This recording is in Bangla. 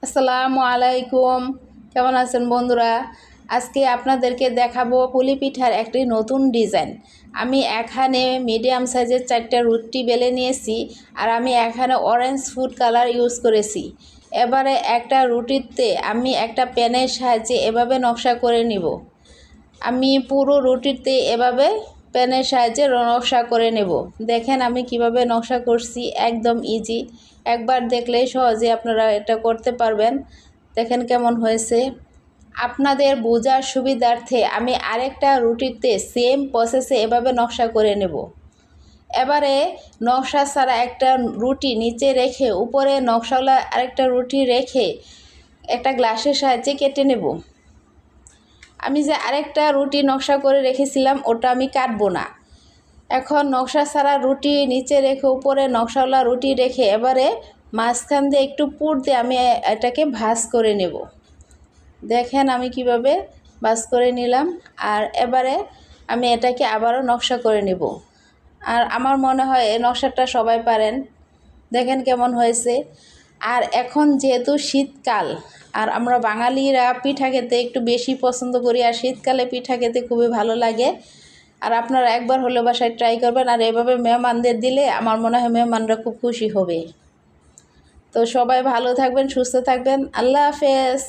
আসসালামু আলাইকুম। কেমন আছেন বন্ধুরা? আজকে আপনাদেরকে দেখাবো পুলি পিঠার একটি নতুন ডিজাইন। আমি এখানে মিডিয়াম সাইজের 4টা রুটি বেলে নিয়েছি, আর আমি এখানে অরেঞ্জ ফুড কালার ইউজ করেছি। এবারে একটা রুটিতে আমি একটা পেনের সাহায্যে এভাবে নকশা করে নিব। আমি পুরো রুটিতে এভাবে পেনের সাহায্যে নকশা করে নেব। দেখেন আমি কিভাবে নকশা করছি, একদম ইজি। একবার দেখলেই সহজে আপনারা এটা করতে পারবেন। দেখেন কেমন হয়েছে। আপনাদের বোঝার সুবিধার্থে আমি আরেকটা রুটিতে সেম প্রসেসে এভাবে নকশা করে নেব। এবারে নকশা ছাড়া একটা রুটি নিচে রেখে উপরে নকশাওয়ালা আরেকটা রুটি রেখে একটা গ্লাসের সাহায্যে কেটে নেব। আমি যে আরেকটা রুটি নকশা করে রেখেছিলাম ওটা আমি কাটবো না। এখন নকশা ছাড়া রুটি নিচে রেখে উপরে নকশাওয়ালা রুটি রেখে এবারে মাঝখান দিয়ে একটু পুর দিয়ে আমি এটাকে ভাঁজ করে নেব। দেখেন আমি কিভাবে ভাঁজ করে নিলাম। আর এবারে আমি এটাকে আবারও নকশা করে নেব। আর আমার মনে হয় এই নকশাটা সবাই পারেন। দেখেন কেমন হয়েছে। আর এখন যেহেতু শীতকাল, আর আমরা বাঙালিরা পিঠা খেতে একটু বেশি পছন্দ করি, আর শীতকালে পিঠা খেতে খুবই ভালো লাগে। আর আপনারা একবার হলে বাসায় ট্রাই করবেন, আর এভাবে মেহমানদের দিলে আমার মনে হয় মেহমানরা খুব খুশি হবে। তো সবাই ভালো থাকবেন, সুস্থ থাকবেন। আল্লাহ হাফেজ।